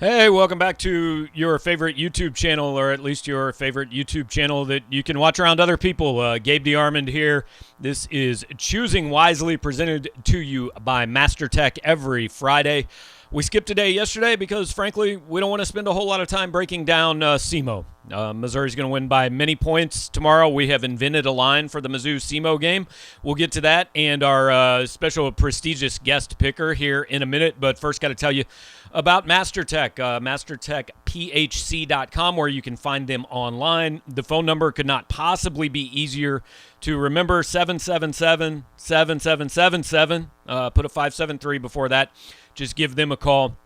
Hey, welcome back to your favorite YouTube channel, or at least your favorite YouTube channel that you can watch around other people. Gabe DeArmond here. This is Choosing Wisely, presented to you by MasterTech every Friday. We skipped a day yesterday because, frankly, we don't want to spend a whole lot of time breaking down SEMO. Missouri's going to win by many points tomorrow. We have invented a line for the Mizzou-SEMO game. We'll get to that and our special prestigious guest picker here in a minute. But first, got to tell you about MasterTech, MasterTechPHC.com, where you can find them online. The phone number could not possibly be easier to remember, 777-7777. Put a 573 before that. Just give them a call.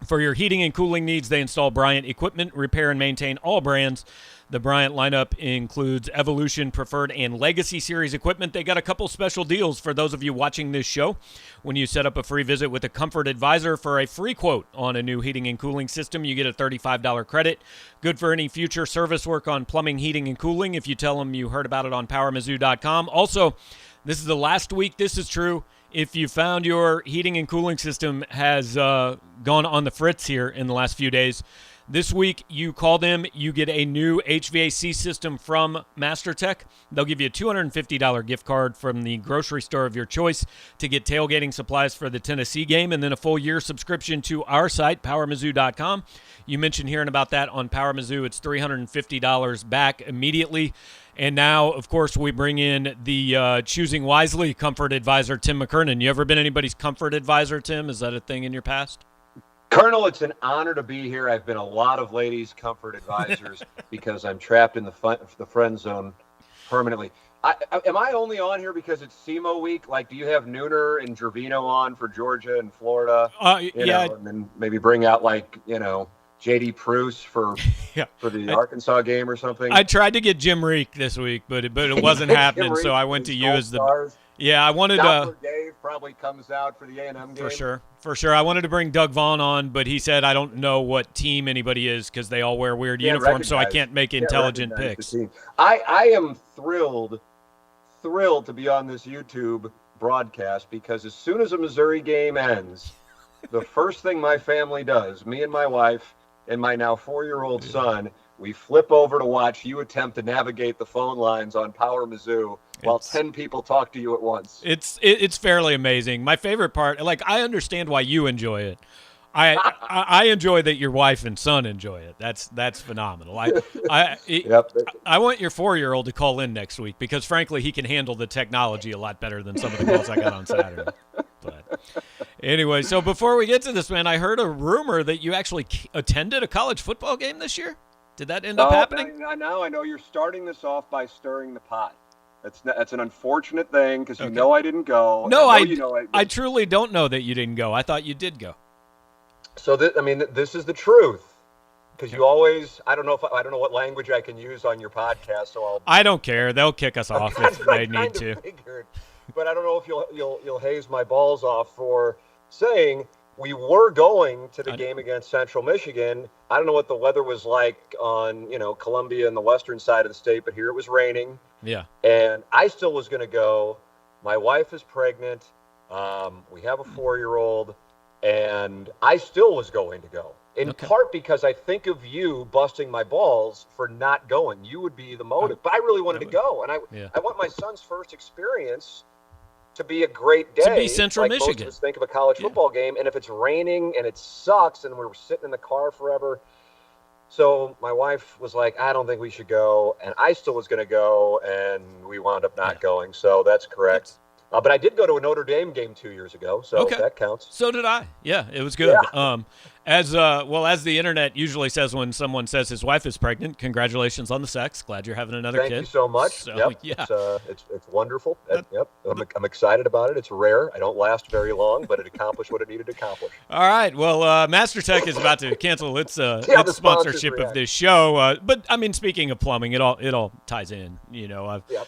For your heating and cooling needs, they install Bryant equipment, repair and maintain all brands. The Bryant lineup includes Evolution, Preferred, and Legacy Series equipment. They got a couple special deals for those of you watching this show. When you set up a free visit with a Comfort Advisor for a free quote on a new heating and cooling system, you get a $35 credit. Good for any future service work on plumbing, heating, and cooling if you tell them you heard about it on PowerMizzou.com. Also, this is the last week this is true. If you found your heating and cooling system has gone on the fritz here in the last few days, this week you call them, you get a new HVAC system from MasterTech. They'll give you a $250 gift card from the grocery store of your choice to get tailgating supplies for the Tennessee game, and then a full year subscription to our site, PowerMizzou.com. You mentioned hearing about that on Power Mizzou. It's $350 back immediately. And now, of course, we bring in the Choosing Wisely Comfort Advisor, Tim McKernan. You ever been anybody's Comfort Advisor, Tim? Is that a thing in your past? Colonel, it's an honor to be here. I've been a lot of ladies' comfort advisors because I'm trapped in the friend zone permanently. Am I only on here because it's SEMO week? Like, do you have Nooner and Gervino on for Georgia and Florida? Yeah. And then maybe bring out, like, J.D. Pruce for the Arkansas game or something. I tried to get Jim Reek this week, but it wasn't happening, so I went to you as the stars. Yeah, I wanted Dr. Dave probably comes out for the A&M game. For sure. I wanted to bring Doug Vaughn on, but he said I don't know what team anybody is because they all wear weird uniforms, so I can't make intelligent picks. I am thrilled to be on this YouTube broadcast because as soon as a Missouri game ends, the first thing my family does, me and my wife and my now 4-year-old son, we flip over to watch you attempt to navigate the phone lines on Power Mizzou while 10 people talk to you at once. It's fairly amazing. My favorite part, like, I understand why you enjoy it. I enjoy that your wife and son enjoy it. That's phenomenal. I want your 4-year-old to call in next week because, frankly, he can handle the technology a lot better than some of the calls I got on Saturday. But anyway, so before we get to this, man, I heard a rumor that you actually attended a college football game this year. Did that end up happening? I know you're starting this off by stirring the pot. That's an unfortunate thing because know I didn't go. No, I truly don't know that you didn't go. I thought you did go. So this is the truth. Because you always, I don't know what language I can use on your podcast. So I don't care. They'll kick us off if they need to. Figured, but I don't know if you'll haze my balls off for saying we were going to the game against Central Michigan. I don't know what the weather was like on Columbia and the western side of the state, but here it was raining. Yeah. And I still was going to go. My wife is pregnant. We have a 4-year-old, and I still was going to go. In part because I think of you busting my balls for not going. You would be the motive. But I really wanted to go. And I want my son's first experience to be a great day. To be Central Michigan. Most of us think of a college football game. And if it's raining and it sucks and we're sitting in the car forever. So my wife was like, I don't think we should go. And I still was going to go. And we wound up not going. So that's correct. But I did go to a Notre Dame game 2 years ago, so that counts. So did I. Yeah, it was good. Yeah. As the internet usually says when someone says his wife is pregnant, congratulations on the sex. Glad you're having another kid. Thank you so much. So, yeah. It's wonderful. I'm excited about it. It's rare. I don't last very long, but it accomplished what it needed to accomplish. All right. Well, MasterTech is about to cancel its sponsorship of this show. But I mean, speaking of plumbing, it all ties in.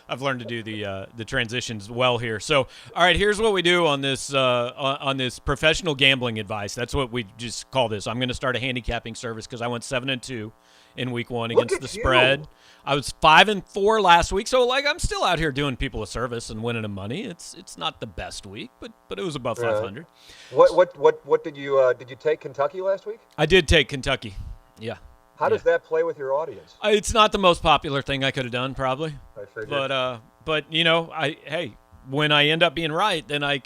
I've learned to do the transitions well here. So, all right, here's what we do on this professional gambling advice. That's what we just call this. I'm going to start a handicapping service because I went 7-2 in week 1 Look against at the you. spread. I was 5-4 last week, so like I'm still out here doing people a service and winning them money. It's not the best week, but it was above 500. What did you take Kentucky last week? I did take Kentucky. Yeah. How does that play with your audience? It's not the most popular thing I could have done, probably. I figured. But when I end up being right, then I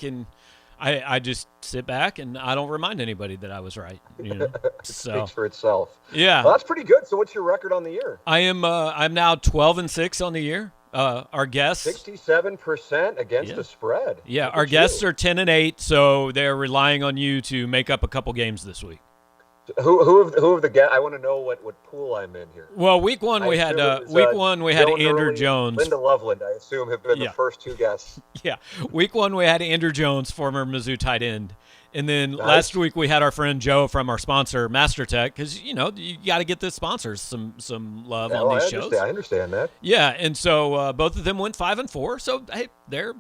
just sit back and I don't remind anybody that I was right. It speaks for itself. Yeah. Well, that's pretty good. So what's your record on the year? I'm now 12-6 on the year. Our guests 67% against the spread. Yeah, Look our at guests you. are 10-8, so they're relying on you to make up a couple games this week. Who of the guests? I want to know what pool I'm in here. Well, week one we had Andrew Jones. Linda Loveland, I assume, have been the first two guests. Yeah, week 1 we had Andrew Jones, former Mizzou tight end, and then last week we had our friend Joe from our sponsor MasterTech, because you got to get the sponsors some love on these shows. I understand that. Yeah, and so both of them went 5-4. So hey, they're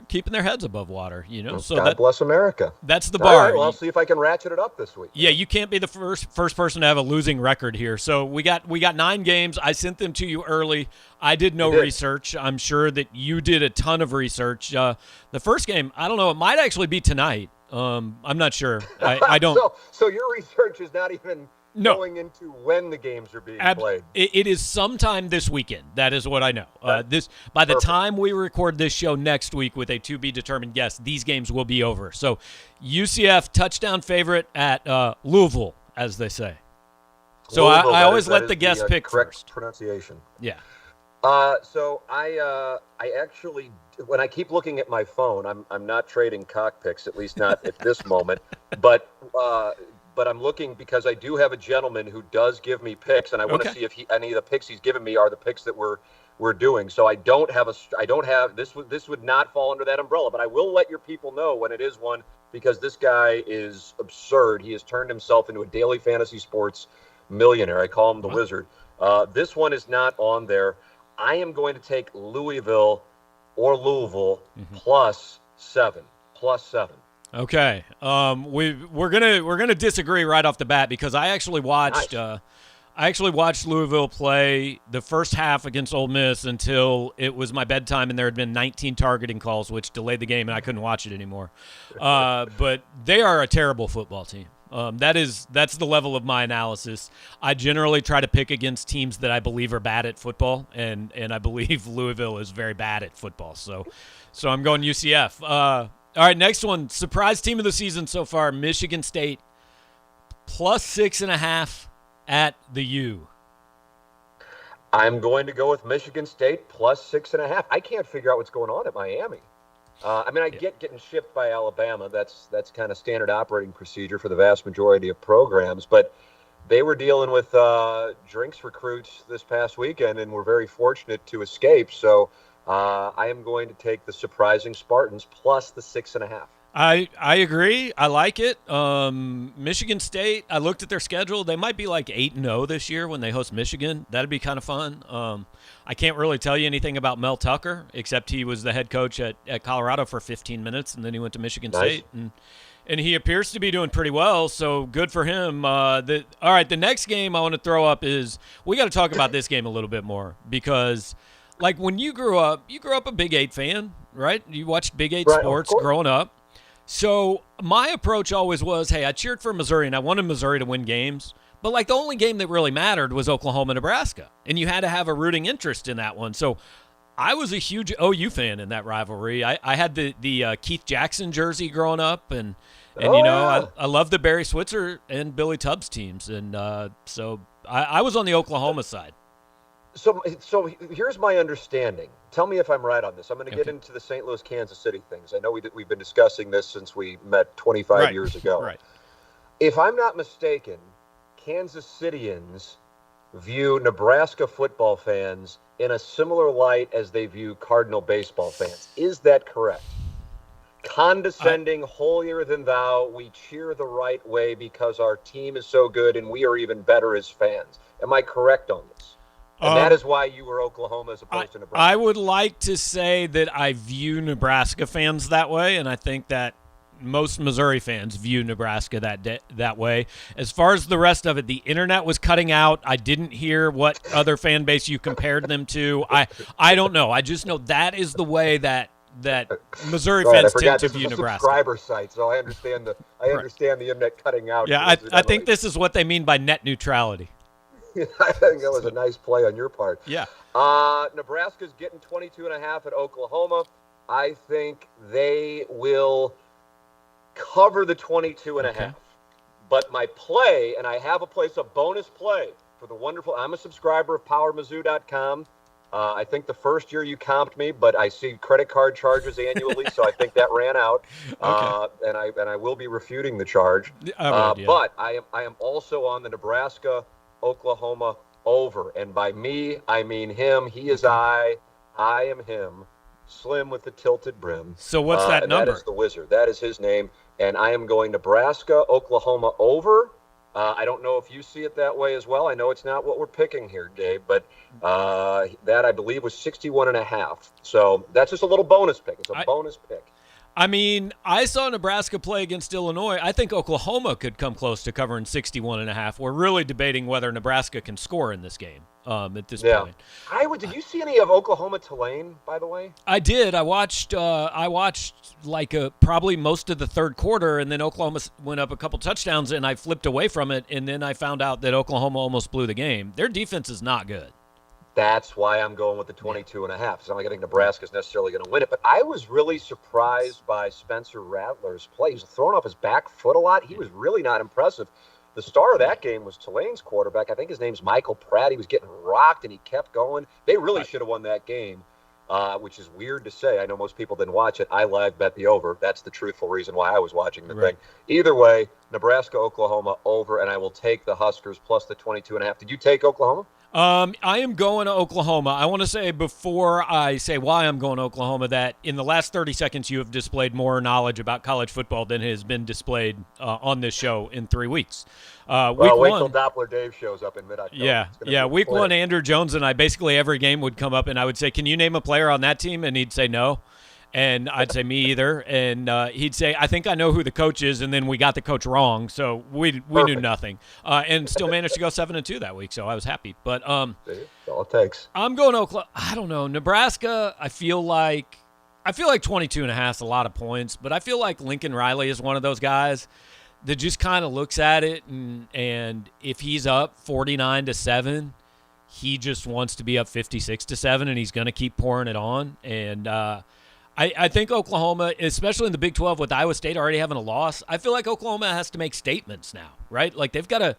keeping their heads above water, Well, So God bless America. That's the bar. All right, well, I'll see if I can ratchet it up this week. Yeah, you can't be the first person to have a losing record here. So we got 9 games. I sent them to you early. I did no research. I'm sure that you did a ton of research. The first game, I don't know. It might actually be tonight. I'm not sure. I don't. So your research is not even going into when the games are being played. It is sometime this weekend. That is what I know. By the time we record this show next week with a to-be-determined guest, these games will be over. So UCF touchdown favorite at Louisville, as they say. So Louisville, I always let the guest pick correct first. Pronunciation. Yeah. So I actually, when I keep looking at my phone, I'm not trading cock picks, at least not at this moment. But I'm looking because I do have a gentleman who does give me picks, and I want to see if any of the picks he's given me are the picks that we're doing. So I don't have this would not fall under that umbrella, but I will let your people know when it is one, because this guy is absurd. He has turned himself into a daily fantasy sports millionaire. I call him the Wizard. This one is not on there. I am going to take Louisville plus 7. Okay. We're gonna disagree right off the bat, because I actually watched Louisville play the first half against Ole Miss until it was my bedtime and there had been 19 targeting calls, which delayed the game and I couldn't watch it anymore. But they are a terrible football team. That's the level of my analysis. I generally try to pick against teams that I believe are bad at football, and I believe Louisville is very bad at football. So I'm going UCF. All right, next one. Surprise team of the season so far, Michigan State, plus 6.5 at the U. I'm going to go with Michigan State plus 6.5. I can't figure out what's going on at Miami. I get getting shipped by Alabama. That's kind of standard operating procedure for the vast majority of programs. But they were dealing with drinks recruits this past weekend, and were very fortunate to escape. So I am going to take the surprising Spartans plus the 6.5. I agree. I like it. Michigan State, I looked at their schedule. They might be like 8-0 this year when they host Michigan. That'd be kind of fun. I can't really tell you anything about Mel Tucker, except he was the head coach at Colorado for 15 minutes, and then he went to Michigan State. And he appears to be doing pretty well, so good for him. All right, the next game I want to throw up is, we got to talk about this game a little bit more, because – like when you grew up a Big 8 fan, right? You watched Big 8 sports growing up. So my approach always was, hey, I cheered for Missouri and I wanted Missouri to win games. But like the only game that really mattered was Oklahoma-Nebraska. And you had to have a rooting interest in that one. So I was a huge OU fan in that rivalry. I had the Keith Jackson jersey growing up. And I love the Barry Switzer and Billy Tubbs teams. And so I was on the Oklahoma side. So here's my understanding. Tell me if I'm right on this. I'm going to get into the St. Louis, Kansas City things. I know we've been discussing this since we met 25 years ago. Right. If I'm not mistaken, Kansas Cityans view Nebraska football fans in a similar light as they view Cardinal baseball fans. Is that correct? Condescending, holier than thou, we cheer the right way because our team is so good and we are even better as fans. Am I correct on this? And that is why you were Oklahoma as opposed to Nebraska. I would like to say that I view Nebraska fans that way, and I think that most Missouri fans view Nebraska that way. As far as the rest of it, the internet was cutting out. I didn't hear what other fan base you compared them to. I don't know. I just know that is the way that Missouri fans tend to view Nebraska. Subscriber site, so I understand the internet cutting out. Yeah, I think this is what they mean by net neutrality. I think that was a nice play on your part. Yeah. Nebraska's getting 22.5 at Oklahoma. I think they will cover the 22.5. Okay. But my play, and I have a bonus play for the wonderful, I'm a subscriber of PowerMizzou.com. I think the first year you comped me, but I see credit card charges annually, so I think that ran out. Okay. And I will be refuting the charge. But I am also on the Nebraska-Oklahoma over. And by me, I mean him. He is I am him. Slim with the tilted brim. So what's that number? That is the Wizard. That is his name. And I am going Nebraska-Oklahoma over. I don't know if you see it that way as well. I know it's not what we're picking here, Dave, but that I believe was 61.5. So that's just a little bonus pick. It's a bonus pick. I mean, I saw Nebraska play against Illinois. I think Oklahoma could come close to covering 61.5. We're really debating whether Nebraska can score in this game at this point. Did you see any of Oklahoma-Tulane, by the way? I did. I watched like probably most of the third quarter, and then Oklahoma went up a couple touchdowns, and I flipped away from it, and then I found out that Oklahoma almost blew the game. Their defense is not good. That's why I'm going with the 22.5. It's not like I think Nebraska's necessarily going to win it, but I was really surprised by Spencer Rattler's play. He was throwing off his back foot a lot. He was really not impressive. The star of that game was Tulane's quarterback. I think his name's Michael Pratt. He was getting rocked, and he kept going. They really should have won that game, which is weird to say. I know most people didn't watch it. I live bet the over. That's the truthful reason why I was watching the thing. Either way, Nebraska-Oklahoma over, and I will take the Huskers plus the 22.5. Did you take Oklahoma? I am going to Oklahoma. I want to say before I say why I'm going to Oklahoma that in the last 30 seconds you have displayed more knowledge about college football than has been displayed on this show in 3 weeks. Wait till Doppler Dave shows up in mid-October. Yeah. Week one, Andrew Jones and I, basically every game would come up and I would say, can you name a player on that team? And he'd say no. And I'd say, me either. And he'd say, I think I know who the coach is. And then we got the coach wrong. So we knew nothing. And still managed to go 7-2 that week. So I was happy. But that's all it takes. I'm going to Oklahoma. I don't know. Nebraska, I feel like 22.5 is a lot of points. But I feel like Lincoln Riley is one of those guys that just kind of looks at it. And if he's up 49-7, he just wants to be up 56-7. And he's going to keep pouring it on. And I think Oklahoma, especially in the Big 12 with Iowa State already having a loss, I feel like Oklahoma has to make statements now, right? Like they've got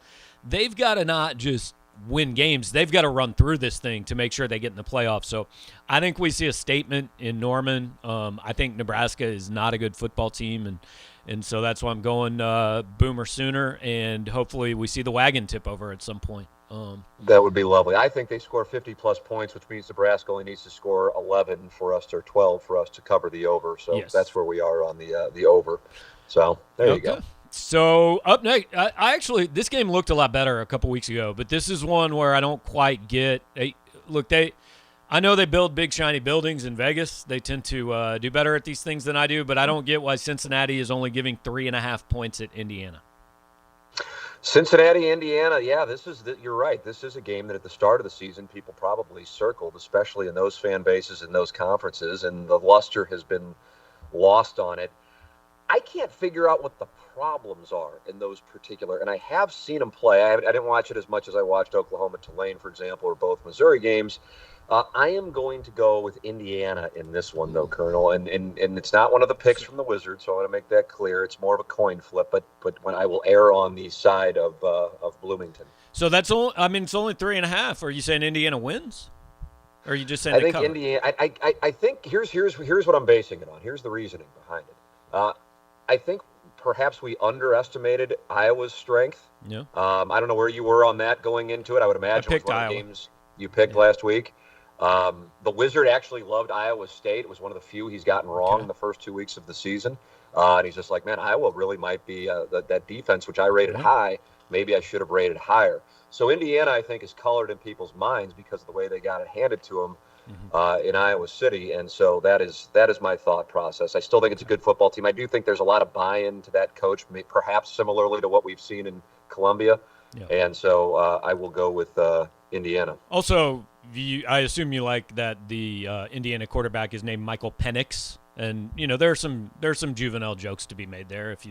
to not just win games. They've got to run through this thing to make sure they get in the playoffs. So I think we see a statement in Norman. I think Nebraska is not a good football team, and so that's why I'm going Boomer Sooner, and hopefully we see the wagon tip over at some point. That would be lovely. I think they score 50-plus points, which means Nebraska only needs to score 11 for us, or 12 for us to cover the over. So That's where we are on the over. So there you go. So up next, I actually, this game looked a lot better a couple weeks ago, but this is one where I don't quite get. I know they build big shiny buildings in Vegas. They tend to do better at these things than I do, but I don't get why Cincinnati is only giving 3.5 points at Indiana. Cincinnati, Indiana, you're right. This is a game that at the start of the season people probably circled, especially in those fan bases and those conferences, and the luster has been lost on it. I can't figure out what the problems are in those particular, and I have seen them play. I didn't watch it as much as I watched Oklahoma-Tulane, for example, or both Missouri games. I am going to go with Indiana in this one, though, Colonel, and it's not one of the picks from the Wizards, so I want to make that clear. It's more of a coin flip, but when I will err on the side of Bloomington. So that's all. I mean, it's only 3.5. Are you saying Indiana wins, or are you just saying I think cover? Indiana? I think here's what I'm basing it on. Here's the reasoning behind it. I think perhaps we underestimated Iowa's strength. Yeah. I don't know where you were on that going into it. I would imagine it was one of the games you picked last week. The Wizard actually loved Iowa State. It was one of the few he's gotten wrong in the first 2 weeks of the season. And he's just like, man, Iowa really might be that defense, which I rated high. Maybe I should have rated higher. So Indiana, I think, is colored in people's minds because of the way they got it handed to them. in Iowa City, and so that is my thought process. I still think it's a good football team. I do think there's a lot of buy-in to that coach, perhaps similarly to what we've seen in Columbia, and so I will go with Indiana. Also, I assume you like that the Indiana quarterback is named Michael Penix, and there's some juvenile jokes to be made there. If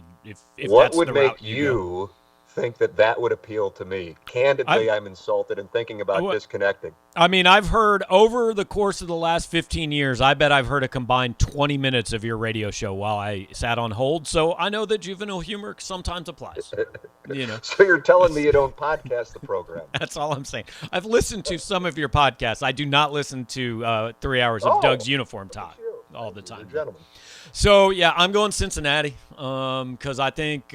what that's would the make route you think that would appeal to me? Candidly, I'm insulted and thinking about disconnecting. I mean, I've heard over the course of the last 15 years, I bet I've heard a combined 20 minutes of your radio show while I sat on hold. So I know that juvenile humor sometimes applies. So you're telling me you don't podcast the program? That's all I'm saying. I've listened to some of your podcasts. I do not listen to 3 hours of Doug's uniform talk all the time. Gentlemen. So yeah, I'm going Cincinnati because I think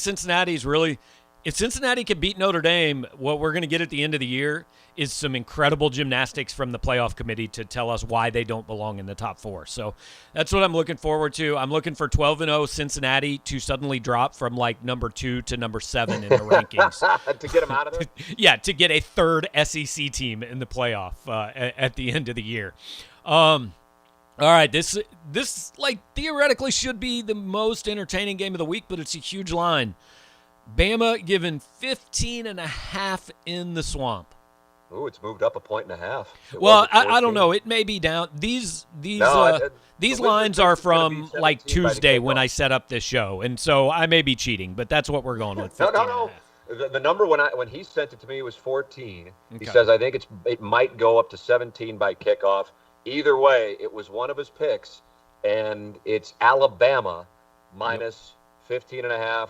Cincinnati's really. If Cincinnati can beat Notre Dame, what we're going to get at the end of the year is some incredible gymnastics from the playoff committee to tell us why they don't belong in the top 4. So that's what I'm looking forward to. I'm looking for 12-0 Cincinnati to suddenly drop from like number 2 to number 7 in the rankings. To get them out of there? Yeah, to get a third SEC team in the playoff at the end of the year. All right, this like theoretically should be the most entertaining game of the week, but it's a huge line. Bama given 15.5 in the Swamp. Ooh, it's moved up 1.5 points. Well, I don't know. It may be down. These lines are from like Tuesday when I set up this show, and so I may be cheating, but that's what we're going with. No. The number when he sent it to me was 14. Okay. He says I think it might go up to 17 by kickoff. Either way, it was one of his picks, and it's Alabama minus 15.5.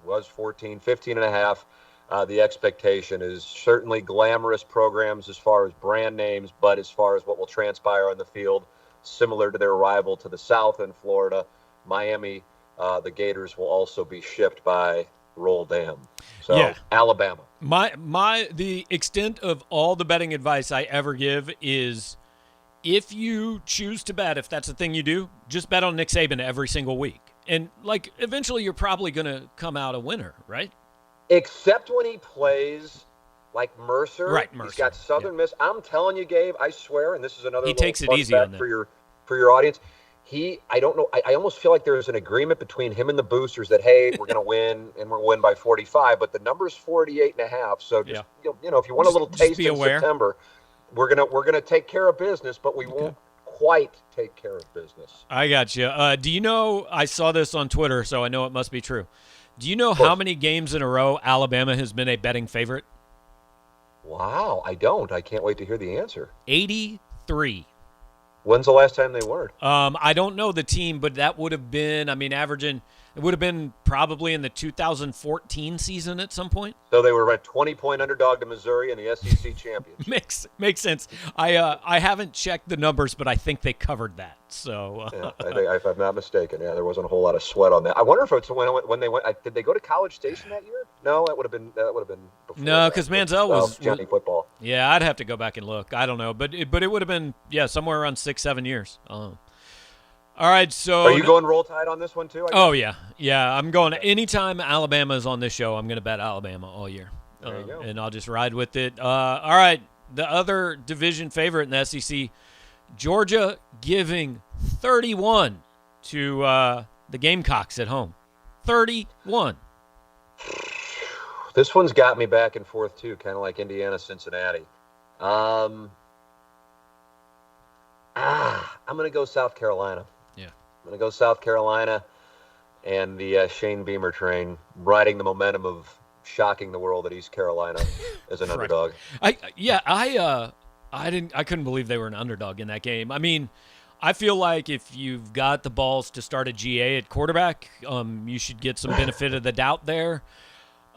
Was 14, 15.5. The expectation is certainly glamorous programs as far as brand names, but as far as what will transpire on the field, similar to their rival to the south in Florida, Miami, the Gators will also be shipped by Roll Dam. So yeah. Alabama. The extent of all the betting advice I ever give is if you choose to bet, if that's the thing you do, just bet on Nick Saban every single week. And, like, eventually you're probably going to come out a winner, right? Except when he plays like Mercer. Right, Mercer. He's got Southern Miss. I'm telling you, Gabe, I swear, and this is another he little takes it fun easy fact on for your audience. I don't know. I almost feel like there's an agreement between him and the boosters that, hey, we're going to win, and we're going to win by 45. But the number's 48.5. So, just, if you want a little taste in September, we're gonna take care of business, but we won't quite take care of business. I got you. Do you know, I saw this on Twitter, so I know it must be true. Do you know how many games in a row Alabama has been a betting favorite? Wow, I don't. I can't wait to hear the answer. 83. When's the last time they weren't? I don't know the team, but that would have been, averaging, it would have been probably in the 2014 season at some point. So they were a 20-point underdog to Missouri in the SEC championship. Makes sense. I haven't checked the numbers, but I think they covered that. So if I'm not mistaken, there wasn't a whole lot of sweat on that. I wonder if it's when they went. Did they go to College Station that year? No, that would have been before. No, because Manziel was Johnny football. Yeah, I'd have to go back and look. I don't know, but it would have been somewhere around 6-7 years. All right, so are you going Roll Tide on this one too? Oh yeah. I'm going. Anytime Alabama is on this show, I'm going to bet Alabama all year, and I'll just ride with it. All right, the other division favorite in the SEC, Georgia giving 31 to the Gamecocks at home. 31. This one's got me back and forth too, kind of like Indiana, Cincinnati. I'm going to go South Carolina. I'm going to go South Carolina and the Shane Beamer train, riding the momentum of shocking the world at East Carolina as an underdog. I couldn't believe they were an underdog in that game. I mean, I feel like if you've got the balls to start a GA at quarterback, you should get some benefit of the doubt there.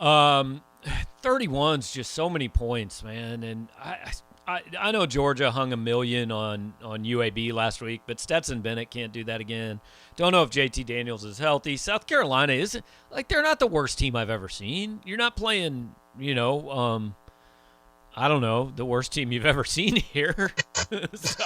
31's just so many points, man, and I know Georgia hung $1 million on UAB last week, but Stetson Bennett can't do that again. Don't know if JT Daniels is healthy. South Carolina isn't, like, they're not the worst team I've ever seen. You're not playing, I don't know, the worst team you've ever seen here. So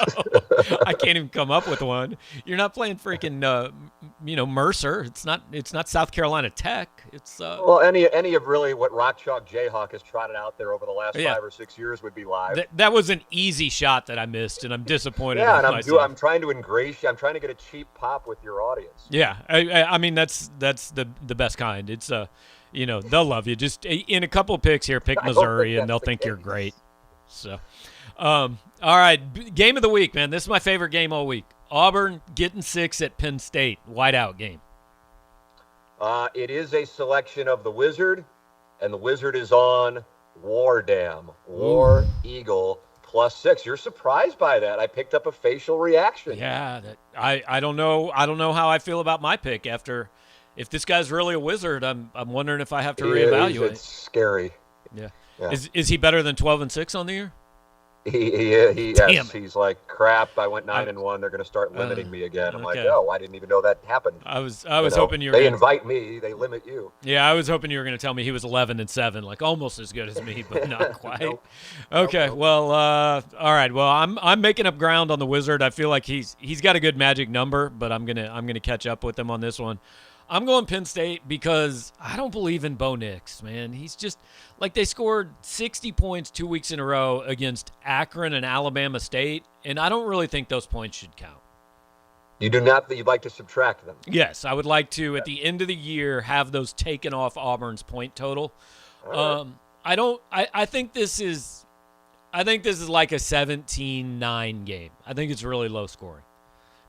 I can't even come up with one. You're not playing freaking, Mercer. It's not South Carolina Tech. It's well, any of really what Rock Chalk Jayhawk has trotted out there over the last 5 or 6 years would be live. That was an easy shot that I missed, and I'm disappointed. Yeah, in and myself. I'm trying to I'm trying to get a cheap pop with your audience. Yeah, I mean that's the best kind. It's they'll love you. Just in a couple picks here, pick Missouri, and they'll think you're great. So, all right, game of the week, man. This is my favorite game all week. Auburn getting 6 at Penn State. Whiteout game. It is a selection of the Wizard, and the Wizard is on War Eagle +6. You're surprised by that. I picked up a facial reaction. Yeah, I don't know how I feel about my pick after. If this guy's really a wizard, I'm wondering if I have to reevaluate. It's scary. Yeah. Is he better than 12-6 on the year? Yes. He's like, crap, I went 9-1. They're going to start limiting me again. I'm like, oh, I didn't even know that happened. I was hoping you were. They invite me, they limit you. Yeah, I was hoping you were going to tell me he was 11-7, like almost as good as me, but not quite. Nope. Okay, well, all right. Well, I'm making up ground on the Wizard. I feel like he's got a good magic number, but I'm gonna catch up with him on this one. I'm going Penn State because I don't believe in Bo Nix, man. He's just like they scored 60 points 2 weeks in a row against Akron and Alabama State, and I don't really think those points should count. You do not? You'd like to subtract them? Yes, I would like to at the end of the year have those taken off Auburn's point total. Right. I think this is like a 17-9 game. I think it's really low scoring.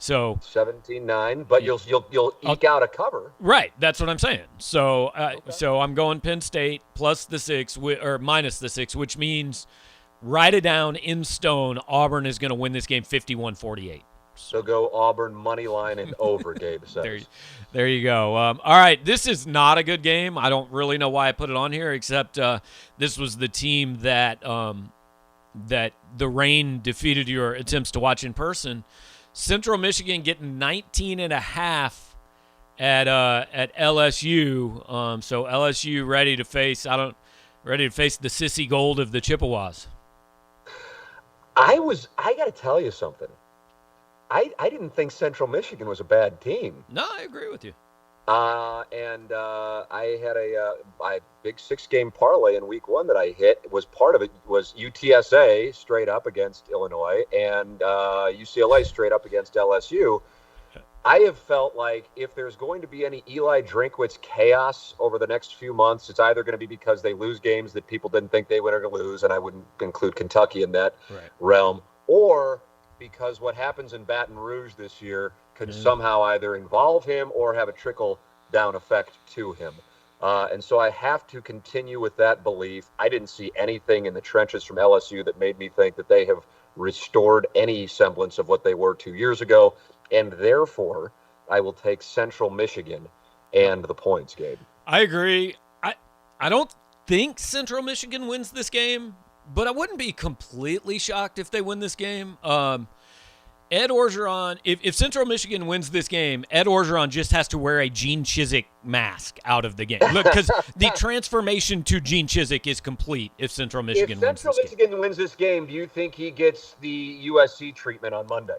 So 17-9, but you'll eke out a cover. Right, that's what I'm saying. So so I'm going Penn State plus the 6 or minus the 6, which means write it down in stone. Auburn is going to win this game 51-48. So go Auburn money line and over, Gabe says. There you go. All right, this is not a good game. I don't really know why I put it on here, except this was the team that that the rain defeated your attempts to watch in person. Central Michigan getting 19.5 at LSU. So LSU ready to face the sissy gold of the Chippewas. I got to tell you something. I didn't think Central Michigan was a bad team. No, I agree with you. And I had a big 6-game parlay in week 1 that I hit. Part of it was UTSA straight up against Illinois and UCLA straight up against LSU. I have felt like if there's going to be any Eli Drinkwitz chaos over the next few months, it's either going to be because they lose games that people didn't think they were going to lose, and I wouldn't include Kentucky in that realm, or because what happens in Baton Rouge this year could somehow either involve him or have a trickle-down effect to him. And so I have to continue with that belief. I didn't see anything in the trenches from LSU that made me think that they have restored any semblance of what they were 2 years ago, and therefore I will take Central Michigan and the points, Gabe. I agree. I don't think Central Michigan wins this game, but I wouldn't be completely shocked if they win this game. Ed Orgeron, if Central Michigan wins this game, Ed Orgeron just has to wear a Gene Chizik mask out of the game. Look, because the transformation to Gene Chizik is complete if Central Michigan wins this game. If Central Michigan wins this game, do you think he gets the USC treatment on Monday?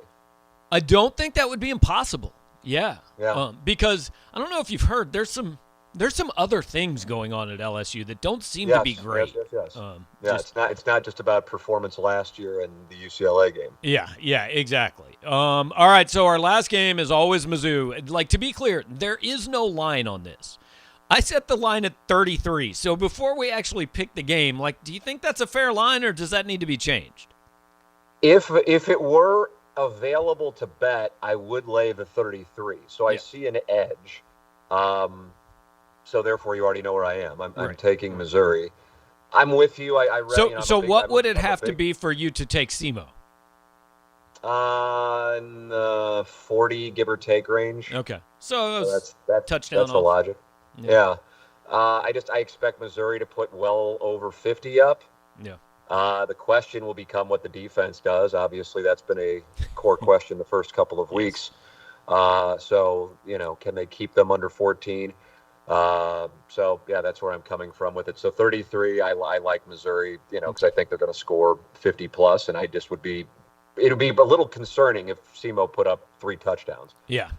I don't think that would be impossible. Yeah. Yeah. Because I don't know if you've heard, there's some other things going on at LSU that don't seem to be great. Yes. It's not just about performance last year and the UCLA game. Yeah, exactly. All right, so our last game is always Mizzou. Like, to be clear, there is no line on this. I set the line at 33. So before we actually pick the game, like, do you think that's a fair line, or does that need to be changed? If it were available to bet, I would lay the 33. So I see an edge. So therefore, you already know where I am. I'm taking Missouri. I'm with you. I read. So what would it have to be for you to take SEMO? In the 40 give or take range. Okay, so that's touchdown. That's the logic. Yeah. I expect Missouri to put well over 50 up. Yeah. The question will become what the defense does. Obviously, that's been a core question the first couple of weeks. So can they keep them under 14? So yeah, that's where I'm coming from with it. So 33, I like Missouri, because I think they're going to score 50 plus, and it'd be a little concerning if SEMO put up 3 touchdowns. Yeah.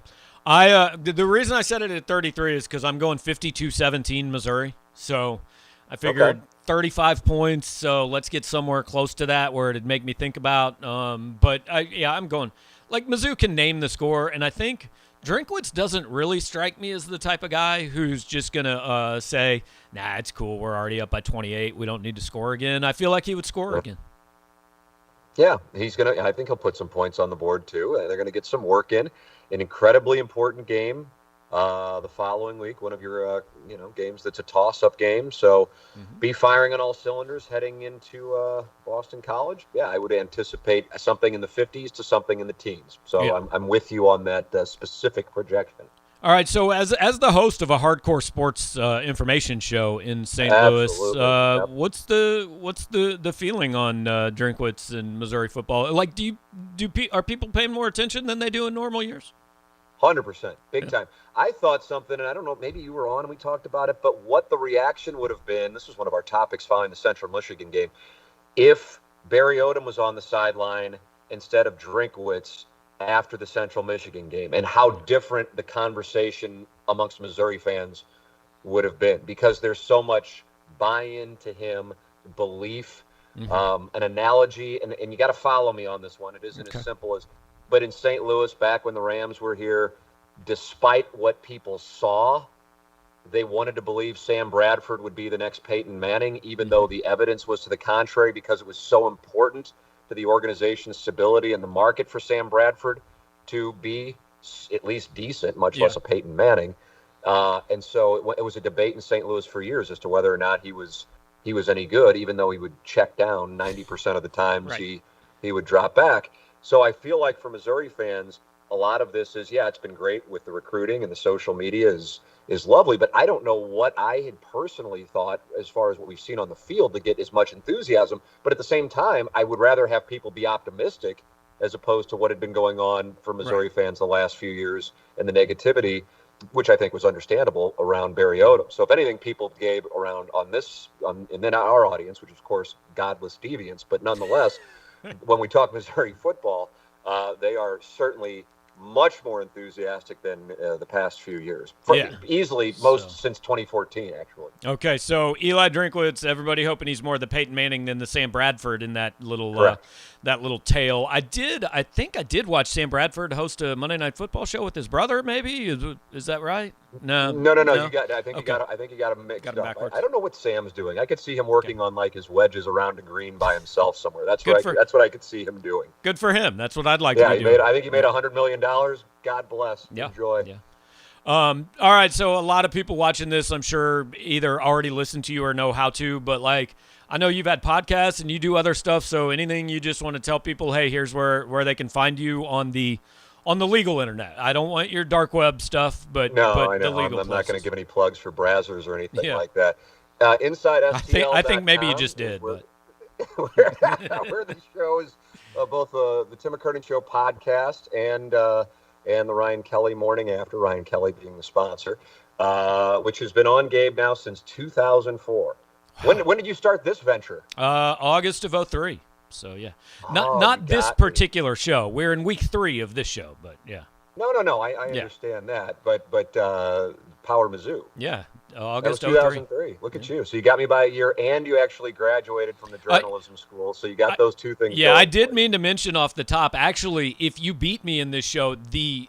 The reason I set it at 33 is because I'm going 52-17 Missouri. So I figured 35 points. So let's get somewhere close to that where it'd make me think about. But I'm going like Mizzou can name the score, and I think Drinkwitz doesn't really strike me as the type of guy who's just gonna say, "Nah, it's cool. We're already up by 28. We don't need to score again." I feel like he would score again. Yeah, I think he'll put some points on the board too. They're gonna get some work in. An incredibly important game the following week. One of your games that's a toss-up game. So be firing on all cylinders heading into Boston College. Yeah, I would anticipate something in the 50s to something in the teens. So yeah. I'm with you on that specific projection. All right, so as the host of a hardcore sports information show in St. Louis, what's the feeling on Drinkwitz and Missouri football? Like, are people paying more attention than they do in normal years? 100%, big time. I thought something, and I don't know, maybe you were on and we talked about it, but what the reaction would have been. This was one of our topics following the Central Michigan game. If Barry Odom was on the sideline instead of Drinkwitz after the Central Michigan game, and how different the conversation amongst Missouri fans would have been, because there's so much buy-in to him, belief, an analogy, and you got to follow me on this one. It isn't as simple as, but in St. Louis, back when the Rams were here, despite what people saw, they wanted to believe Sam Bradford would be the next Peyton Manning, even though the evidence was to the contrary, because it was so important to the organization's stability and the market for Sam Bradford to be at least decent, much less a Peyton Manning. And so it was a debate in St. Louis for years as to whether or not he was any good, even though he would check down 90% of the times he would drop back. So I feel like for Missouri fans, a lot of this is, it's been great with the recruiting and the social media is lovely, but I don't know what I had personally thought as far as what we've seen on the field to get as much enthusiasm. But at the same time, I would rather have people be optimistic as opposed to what had been going on for Missouri fans the last few years and the negativity, which I think was understandable around Barry Odom. So if anything, people gave around on this, and then our audience, which is, of course, godless deviants, but nonetheless, when we talk Missouri football, they are certainly much more enthusiastic than the past few years. Easily since 2014, actually. Okay, so Eli Drinkwitz, everybody hoping he's more the Peyton Manning than the Sam Bradford in that little tale. I think I did watch Sam Bradford host a Monday Night Football show with his brother. Maybe is that right? No. You got. I think you got him mixed up. I don't know what Sam's doing. I could see him working on like his wedges around a green by himself somewhere. That's that's what I could see him doing. Good for him. That's what I'd like to do. I think he made $100 million. God bless. Yeah. Enjoy. Yeah. All right. So a lot of people watching this, I'm sure, either already listen to you or know how to. But like, I know you've had podcasts and you do other stuff. So anything you just want to tell people, hey, here's where they can find you on the legal internet. I don't want your dark web stuff, but I know. The legal. I'm not going to give any plugs for Brazzers or anything like that. Inside STL. I think maybe you just did. Where the show is both the Tim McKernan Show podcast and the Ryan Kelly Morning After, Ryan Kelly being the sponsor, which has been on, Gabe, now since 2004. When did you start this venture? August of 2003. So, yeah. Not this particular show. We're in week 3 of this show, but yeah. No. I understand that. But Power Mizzou. Yeah. August 2003. Look at you. So you got me by a year, and you actually graduated from the journalism school. So you got those two things. Yeah, I did mean to mention off the top. Actually, if you beat me in this show, the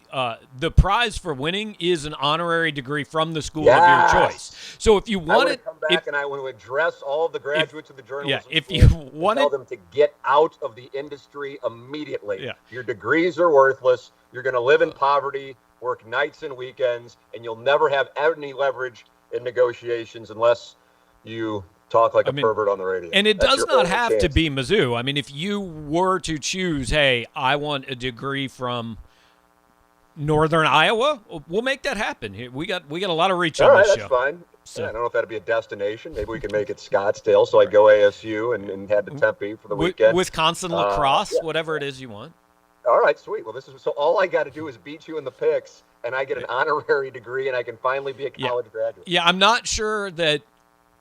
prize for winning is an honorary degree from the school of your choice. So if you want to come back and I want to address all of the graduates of the journalism if school, you want tell them to get out of the industry immediately. Yeah. Your degrees are worthless. You're going to live in poverty, work nights and weekends, and you'll never have any leverage in negotiations unless you talk like a pervert on the radio. And it does not have to be Mizzou. I mean, if you were to choose, hey, I want a degree from Northern Iowa, we'll make that happen. We got a lot of reach on this show. All right, that's fine. So, I don't know if that'd be a destination. Maybe we can make it Scottsdale, so I go ASU and head to Tempe for the weekend. Wisconsin lacrosse, whatever it is you want. All right, sweet. Well, so all I got to do is beat you in the picks, and I get an honorary degree, and I can finally be a college graduate. Yeah, I'm not sure that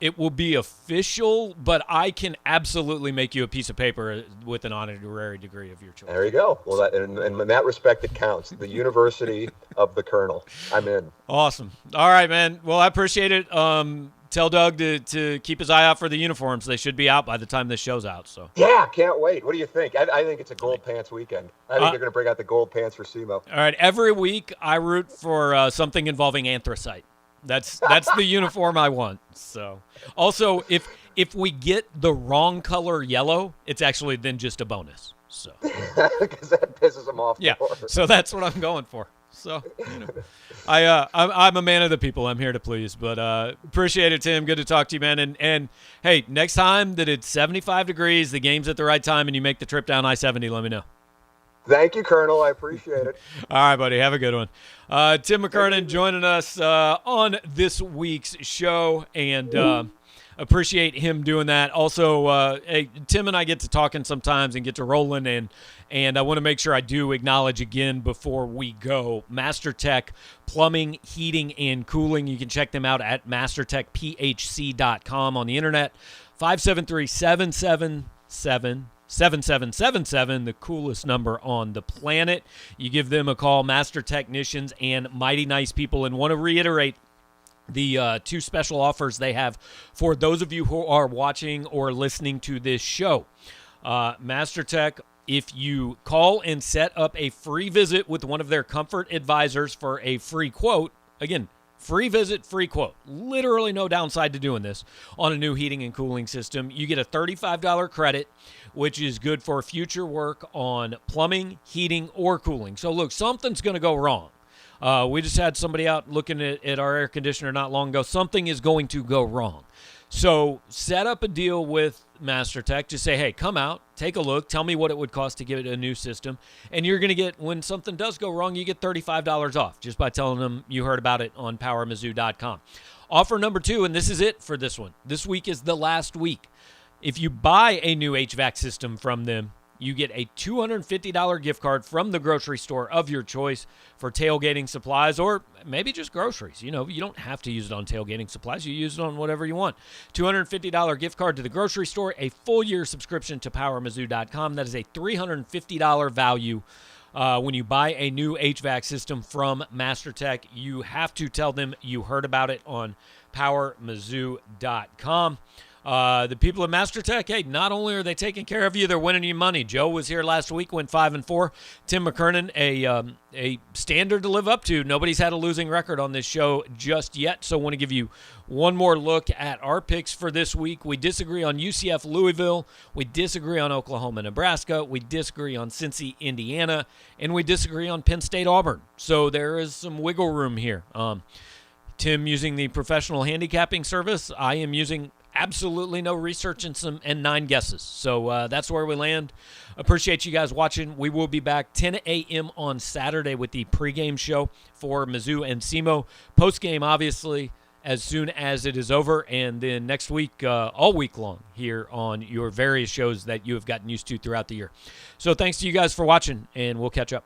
it will be official, but I can absolutely make you a piece of paper with an honorary degree of your choice. There you go. Well, and in that respect, it counts. The University of the Colonel. I'm in. Awesome. All right, man. Well, I appreciate it. Tell Doug to keep his eye out for the uniforms. They should be out by the time this show's out. So yeah, can't wait. What do you think? I think it's a gold pants weekend. I think they're going to bring out the gold pants for SEMO. All right. Every week, I root for something involving anthracite. That's the uniform I want. So also, if we get the wrong color yellow, it's actually then just a bonus. So because that pisses them off. Yeah. More. So that's what I'm going for. So I'm a man of the people. I'm here to please. But appreciate it, Tim. Good to talk to you, man. And hey, next time that it's 75 degrees, the game's at the right time, and you make the trip down I-70, let me know. Thank you, Colonel. I appreciate it. All right, buddy. Have a good one. Tim McKernan joining us on this week's show, and appreciate him doing that. Also, hey, Tim and I get to talking sometimes and get to rolling, and I want to make sure I do acknowledge again before we go, MasterTech Plumbing, Heating, and Cooling. You can check them out at mastertechphc.com on the internet. 573-777-7777, the coolest number on the planet. You give them a call, master technicians and mighty nice people, and want to reiterate the two special offers they have for those of you who are watching or listening to this show. MasterTech, if you call and set up a free visit with one of their comfort advisors for a free quote, again, free visit, free quote. Literally no downside to doing this on a new heating and cooling system. You get a $35 credit, which is good for future work on plumbing, heating, or cooling. So look, something's going to go wrong. We just had somebody out looking at our air conditioner not long ago. Something is going to go wrong. So set up a deal with MasterTech. Just say, hey, come out, take a look, tell me what it would cost to get a new system. And you're going to get, when something does go wrong, you get $35 off just by telling them you heard about it on powermizzou.com. Offer number 2, and this is it for this one. This week is the last week. If you buy a new HVAC system from them, you get a $250 gift card from the grocery store of your choice for tailgating supplies, or maybe just groceries. You know, you don't have to use it on tailgating supplies. You use it on whatever you want. $250 gift card to the grocery store, a full year subscription to powermizzou.com. That is a $350 value. When you buy a new HVAC system from MasterTech, you have to tell them you heard about it on powermizzou.com. The people at MasterTech, hey, not only are they taking care of you, they're winning you money. Joe was here last week, went 5-4. Tim McKernan, a standard to live up to. Nobody's had a losing record on this show just yet, so I want to give you one more look at our picks for this week. We disagree on UCF Louisville. We disagree on Oklahoma, Nebraska. We disagree on Cincy, Indiana. And we disagree on Penn State, Auburn. So there is some wiggle room here. Tim using the professional handicapping service. I am using absolutely no research and 9 guesses. So that's where we land. Appreciate you guys watching. We will be back 10 a.m. on Saturday with the pregame show for Mizzou and SEMO. Postgame, obviously, as soon as it is over. And then next week, all week long here on your various shows that you have gotten used to throughout the year. So thanks to you guys for watching, and we'll catch up.